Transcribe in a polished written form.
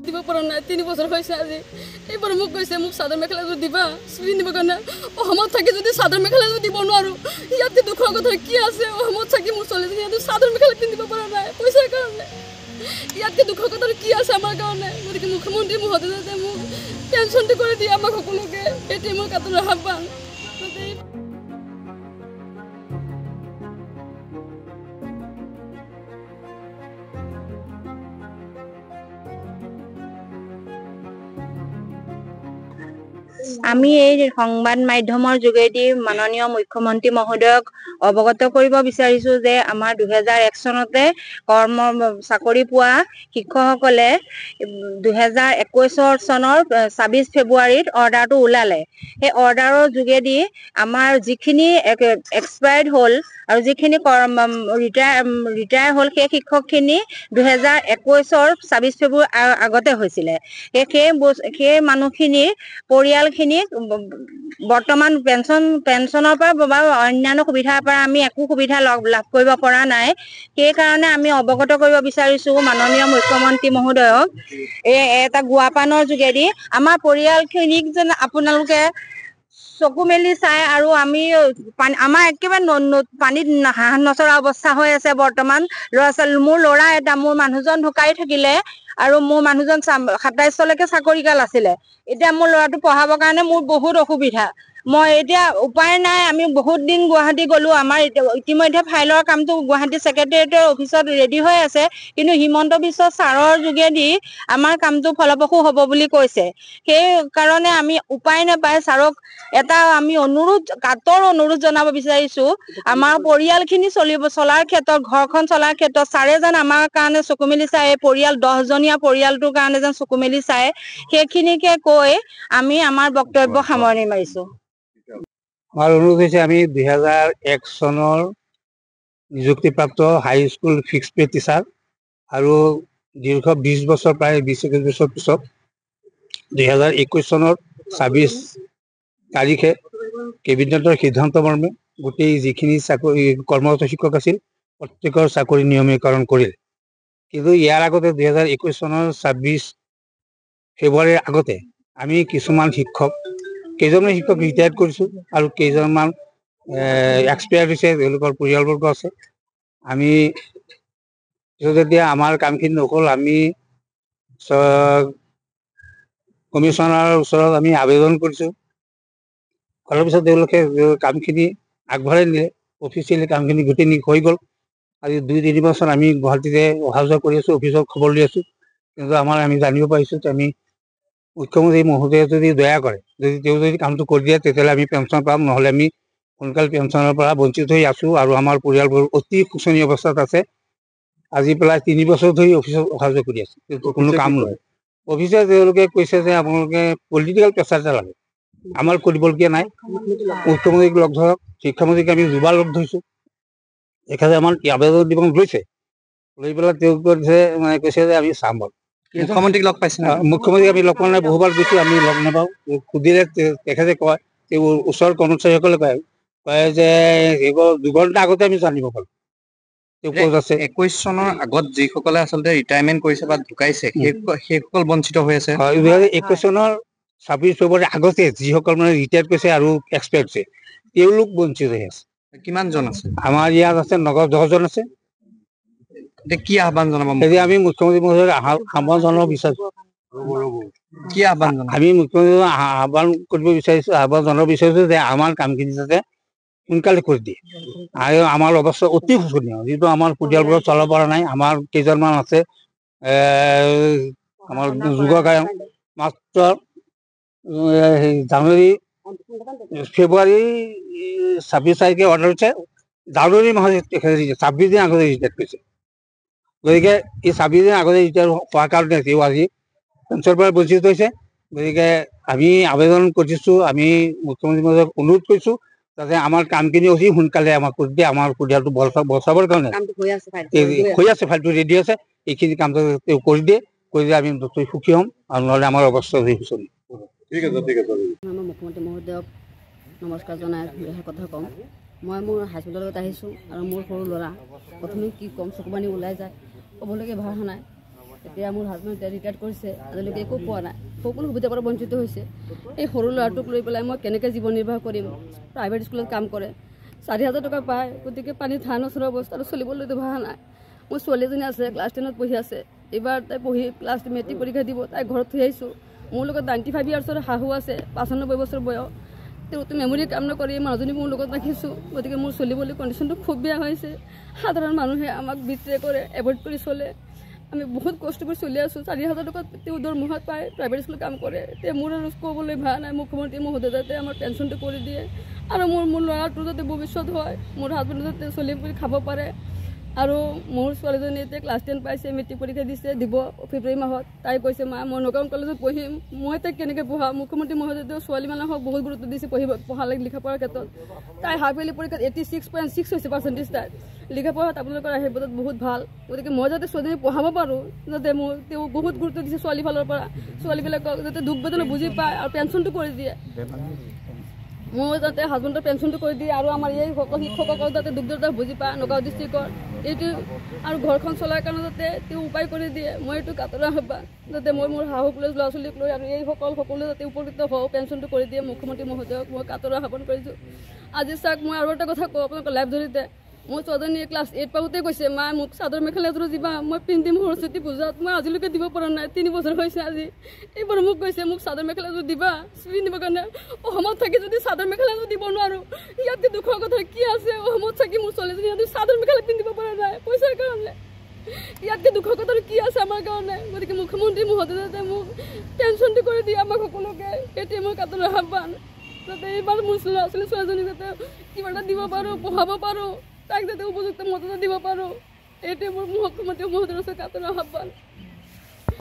দিব পৰা নাই 3 বছৰ হৈছে আজি এইবাৰ মোক কৈছে মোক চাদৰ মেখেলাযোৰ দিবা পিন্ধিব কাৰণে অসমত থাকি যদি চাদৰ মেখেলাযোৰ দিব নোৱাৰো ইয়াতে দুখৰ কথা কি আছে অসমত থাকি মোৰ ছোৱালীজনী ইয়াতে চাদৰ মেখেলা পিন্ধিব পৰা নাই পইচাৰ কাৰণে ইয়াতে দুখৰ কথা কি আছে আমাৰ কাৰণে গতিকে মুখ্যমন্ত্ৰী মহোদয়ে মোক পেঞ্চনটো কৰি দিয়ে আমাক সকলোকে এটি মোৰ কাটৰ আহ্বান আমি এই সংবাদ মাধ্যমৰ যোগেদি মাননীয় মুখ্যমন্ত্ৰী মহোদয়ক অৱগত কৰিব বিচাৰিছো যে আমাৰ 2001 চনতে কৰ্ম চাকৰি পোৱা শিক্ষকসকলে 2021 চনৰ 26 ফেব্ৰুৱাৰীত অৰ্ডাৰটো ওলালে এই অৰ্ডাৰৰ যোগেদি আমাৰ যিখিনি এক্সপায়াৰ্ড হ'ল আৰু যিখিনি ৰিটায়াৰ হ'ল সেই শিক্ষকখিনি 2021 26 ফেব্ৰুৱাৰী আগতে হৈছিলে সেই মানুহখিনিৰ পৰিয়ালখিনি বৰ্তমান পেঞ্চনৰ পৰা বা অন্যান্য সুবিধাৰ পৰা আমি একো সুবিধা লাভ কৰিব পৰা নাই সেই কাৰণে আমি অৱগত কৰিব বিচাৰিছো মাননীয় মুখ্যমন্ত্ৰী মহোদয়ক এটা গুৱাপানৰ যোগেদি আমাৰ পৰিয়ালখিনিক যেন আপোনালোকে চকু মেলি চাই আৰু আমি আমাৰ একেবাৰে পানীত হাঁহ নচৰা অৱস্থা হৈ আছে বৰ্তমান মোৰ ল'ৰা এটা মোৰ মানুহজন ঢুকাই থাকিলে আৰু মোৰ মানুহজন 27 চলৈকে চাকৰিকাল আছিলে এতিয়া মোৰ ল'ৰাটো পঢ়াবৰ কাৰণে মোৰ বহুত অসুবিধা মই এতিয়া উপায় নাই আমি বহুত দিন গুৱাহাটী গলো আমাৰ ইতিমধ্যে ফাইলৰ কামটো গুৱাহাটী সেক্ৰেটাৰিয়েটৰ অফিচত ৰেডি হৈ আছে কিন্তু হিমন্ত বিশ্ব ছাৰৰ যোগেদি আমাৰ কামটো ফলপ্ৰসূ হ'ব বুলি কৈছে সেই কাৰণে আমি উপায় নাপাই ছাৰক এটা আমি কাটৰ অনুৰোধ জনাব বিচাৰিছো আমাৰ পৰিয়ালখিনি চলাৰ ক্ষেত্ৰত ঘৰখন চলাৰ ক্ষেত্ৰত ছাৰে যেন আমাৰ কাৰণে চকু মেলি চাই পৰিয়াল 10 জনীয়া পৰিয়ালটোৰ কাৰণে যেন চকু মেলি চাই সেইখিনিকে কৈ আমি আমাৰ বক্তব্য সামৰণি মাৰিছো আমাৰ অনুৰোধ হৈছে আমি 2001 চনৰ নিযুক্তিপ্ৰাপ্ত হাইস্কুল ফিক্স পে টিচাৰ আৰু দীৰ্ঘ 20 বছৰ প্ৰায় 20-21 বছৰ পিছত 2021 চনৰ 26 তাৰিখে কেবিনেটৰ সিদ্ধান্ত মৰ্মে গোটেই যিখিনি চাকৰি কৰ্মৰত শিক্ষক আছিল প্ৰত্যেকৰ চাকৰি নিয়মীকৰণ কৰিল কিন্তু ইয়াৰ আগতে 2021 চনৰ 26 ফেব্ৰুৱাৰীৰ আগতে আমি কিছুমান কেইজনমান শিক্ষক ৰিটায়াৰ্ড কৰিছোঁ আৰু কেইজনমান এক্সপায়াৰ্ড হৈছে তেওঁলোকৰ পৰিয়ালবৰ্গ আছে আমি যেতিয়া আমাৰ কামখিনি নকল আমি কমিশ্যনাৰৰ ওচৰত আমি আবেদন কৰিছোঁ কৰাৰ পিছত তেওঁলোকে কামখিনি আগবঢ়াই নিলে অফিচিয়েলি কামখিনি গোটেই হৈ গ'ল আজি 2-3 বছৰ আমি গুৱাহাটীতে অহা যোৱা কৰি আছোঁ অফিচত খবৰ লৈ আছোঁ কিন্তু আমি জানিব পাৰিছোঁ যে আমি মুখ্যমন্ত্ৰী মহোদয়ে যদি দয়া কৰে তেওঁ যদি কামটো কৰি দিয়ে তেতিয়াহ'লে আমি পেঞ্চন পাম নহ'লে আমি সোনকালে পেঞ্চনৰ পৰা বঞ্চিত হৈ আছোঁ আৰু আমাৰ পৰিয়ালবোৰ অতি শোচনীয় অৱস্থাত আছে আজি প্ৰায় 3 বছৰ ধৰি অফিচত অহা যোৱা কৰি আছে কোনো কাম নহয় অফিচে তেওঁলোকে কৈছে যে আপোনালোকে পলিটিকেল প্ৰেচাৰ এটা লাগে আমাৰ কৰিবলগীয়া নাই মুখ্যমন্ত্ৰীক লগ ধৰক শিক্ষামন্ত্ৰীক আমি দুবাৰ লগ ধৰিছোঁ তেখেতে আমাৰ আবেদন দিব লৈছে লৈ পেলাই তেওঁ কৈছে যে আমি চাম বাৰু মুখ্যমন্ত্ৰীক লগ পাইছে মুখ্যমন্ত্ৰীক আমি লগ পোৱা নাই বহুবাৰ গৈছোঁ আমি লগ নাপাওঁ সুধিলে তেখেতে কয় তেওঁ ওচৰৰ কৰ্মচাৰীসকলে কয় যে এইবোৰ 2 ঘণ্টা আগতে আমি জানিব পাৰোঁ তেওঁ ক'ত আছে 21 চনৰ আগত যিসকলে আচলতে ৰিটায়াৰমেণ্ট কৰিছে বা ঢুকাইছে সেইসকল বঞ্চিত হৈ আছে 2021 চনৰ 26 ফেব্ৰুৱাৰীৰ আগতে যিসকল মানে ৰিটায়াৰ্ড কৰিছে আৰু এক্সপায়াৰ্ড হৈছে তেওঁলোক বঞ্চিত হৈ আছে কিমানজন আছে আমাৰ ইয়াত আছে 10 জন আছে কি আহ্বান জনাব আমি মুখ্যমন্ত্ৰী মহোদয়ক আহ্বান জনাব বিচাৰিছোঁ কি আহ্বান জনাব আমি মুখ্যমন্ত্ৰীক আহ্বান জনাব বিচাৰিছোঁ যে আমাৰ কামখিনি যাতে সোনকালে কৰি দিয়ে আৰু আমাৰ অৱস্থা অতি শোচনীয় যিটো আমাৰ পৰিয়ালবোৰত চলাব পৰা নাই আমাৰ কেইজনমান আছে আমাৰ যুৱ গায়ক মাত্ৰ ফেব্ৰুৱাৰী 26 তাৰিখে অৰ্ডাৰ হৈছে জানুৱাৰী মাহত 26 দিন আগতে ৰিটায়াৰ্ড কৰিছে গতিকে এই 26 দিন আগতে ৰিটায়াৰ হোৱাৰ কাৰণে তেওঁ আজি পেঞ্চনৰ পৰা বঞ্চিত হৈছে গতিকে আমি আবেদন কৰিছোঁ আমি মুখ্যমন্ত্ৰী মহোদয়ক অনুৰোধ কৰিছোঁ যাতে আমাৰ কামখিনি অতি সোনকালে আমাক কৰি দিয়ে আমাৰ পৰিয়ালটো বচাবৰ কাৰণে হৈ আছে ফাইলটো ৰেডি আছে এইখিনি কামটো তেওঁ কৰি দিয়ে আমি নথৈ সুখী হ'ম আৰু নহ'লে আমাৰ অৱস্থা হৈ চলিব ঠিক আছে আমাৰ মুখ্যমন্ত্ৰী মহোদয়ক নমস্কাৰ জনাই কথা ক'ম মই মোৰ হাইস্কুলত আহিছোঁ আৰু মোৰ সৰু ল'ৰা প্ৰথমে কি ক'ম চকুপানী ওলাই যায় ক'বলৈকে ভাষা নাই এতিয়া মোৰ হাজবেণ্ড ৰিটায়াৰ কৰিছে, আজিলৈকে একো পোৱা নাই, সকলো সুবিধাৰ পৰা বঞ্চিত হৈছে। এই সৰু ল'ৰাটোক লৈ পেলাই মই কেনেকৈ জীৱন নিৰ্বাহ কৰিম? প্ৰাইভেট স্কুলত কাম কৰে, 4,000 টকা পায়, গতিকে পানী ধান ওচৰৰ অৱস্থাটো চলিবলৈতো ভাল নাই। মোৰ ছোৱালীজনী আছে, ক্লাছ 10ত পঢ়ি আছে, এইবাৰ তাই পঢ়ি ক্লাছ মেট্ৰিক পৰীক্ষা দিব, তাই ঘৰত থৈ আহিছোঁ। মোৰ লগত 95 ইয়াৰ্ছৰ শাহু আছে, 95 বছৰ বয়স, তেওঁতো মেমৰি কাম নকৰি মানুহজনী মোৰ লগত ৰাখিছোঁ। গতিকে মোৰ চলিবলৈ কণ্ডিশ্যনটো খুব বেয়া হৈছে। সাধাৰণ মানুহে আমাক বিট্ৰে কৰে, এভইড কৰি চলে। আমি বহুত কষ্ট কৰি চলি আছোঁ। 4,000 টকা তেওঁ দৰমহাত পায়, প্ৰাইভেট স্কুলত কাম কৰে। এতিয়া মোৰ আৰু ক'বলৈ ভাল নাই। মুখ্যমন্ত্ৰী মহোদয় যাতে আমাৰ পেঞ্চনটো কৰি দিয়ে আৰু মোৰ ল'ৰাটোৰ যাতে ভৱিষ্যত হয়, মোৰ হাজবেণ্ড যাতে চলি কৰি খাব পাৰে। আৰু মোৰ ছোৱালীজনী এতিয়া ক্লাছ 10 পাইছে, মেট্ৰিক পৰীক্ষা দিব ফেব্ৰুৱাৰী মাহত। তাই কৈছে, মা মই নগাঁও কলেজত পঢ়িম, মই তাইক কেনেকৈ পঢ়াম? মুখ্যমন্ত্ৰী মহোদয় ছোৱালী মানুহক বহুত গুৰুত্ব দিছে পঢ়া লিখা পঢ়াৰ ক্ষেত্ৰত। তাই হাফ ইয়াৰলি পৰীক্ষাত 86.6 হৈছে পাৰ্চেণ্টেজ। তাই লিখা পঢ়াত আপোনালোকৰ আশীৰ্বাদত বহুত ভাল। গতিকে মই যাতে ছোৱালীজনী পঢ়াব পাৰোঁ, যাতে তেওঁ বহুত গুৰুত্ব দিছে ছোৱালী ফালৰ পৰা। ছোৱালীবিলাকক যাতে দুখ বেদনা বুজি পায় আৰু পেঞ্চনটো কৰি দিয়ে, মই যাতে হাজবেণ্ডৰ পেঞ্চনটো কৰি দিয়ে আৰু আমাৰ এই শিক্ষকসকল যাতে দুখ বেদনা বুজি পায় নগাঁও ডিষ্ট্ৰিক্টৰ এইটো, আৰু ঘৰখন চলাৰ কাৰণে যাতে তেওঁ উপায় কৰি দিয়ে। মই এইটো কাতৰা আহ্বান, যাতে মই মোৰ শাহুক লৈ ল'ৰা ছোৱালীক লৈ আৰু সকলো যাতে উপকৃত হওঁ, পেঞ্চনটো কৰি দিয়ে মুখ্যমন্ত্ৰী মহোদয়ক মই কাতৰা আহ্বান কৰিছোঁ। আজি চাওক, মই আৰু এটা কথা কওঁ আপোনালোকৰ লাইভ জৰিয়তে। মোৰ ছোৱালীজনীয়ে ক্লাছ 8 পাওঁতে কৈছে, মা মোক চাদৰ মেখেলা এযোৰ দিবা, মই পিন্ধিম সৰস্বতী পূজাত। মই আজিলৈকে দিব পৰা নাই, 3 বছৰ হৈছে আজি। এইবাৰ মোক কৈছে মোক চাদৰ মেখেলা এযোৰ দিবা পিন্ধিবৰ কাৰণে। অসমত থাকি যদি চাদৰ মেখেলা এযোৰ দিব নোৱাৰোঁ, ইয়াতকৈ দুখৰ কথা কি আছে? অসমত থাকি মোৰ ছোৱালীজনী সিহঁতে চাদৰ মেখেলা পিন্ধিব পৰা নাই পইচাৰ কাৰণে, ইয়াতকৈ দুখৰ কথা কি আছে আমাৰ কাৰণে? গতিকে মুখ্যমন্ত্ৰী মহোদয় যাতে মোক পেঞ্চনটো কৰি দিয়ে আমাক সকলোকে, এইটোৱে মই কাতৰা আহ্বান। যাতে এইবাৰ মোৰ ল'ৰা ছোৱালীজনীক যাতে কিবা এটা দিব পাৰোঁ, পঢ়াব পাৰোঁ, তাক যাতে উপযুক্ত মৰ্যাদা দিব পাৰোঁ, এইটোৱে মোৰ মুখ্যমন্ত্ৰী মহোদয়ৰ কাতৰা আহ্বান।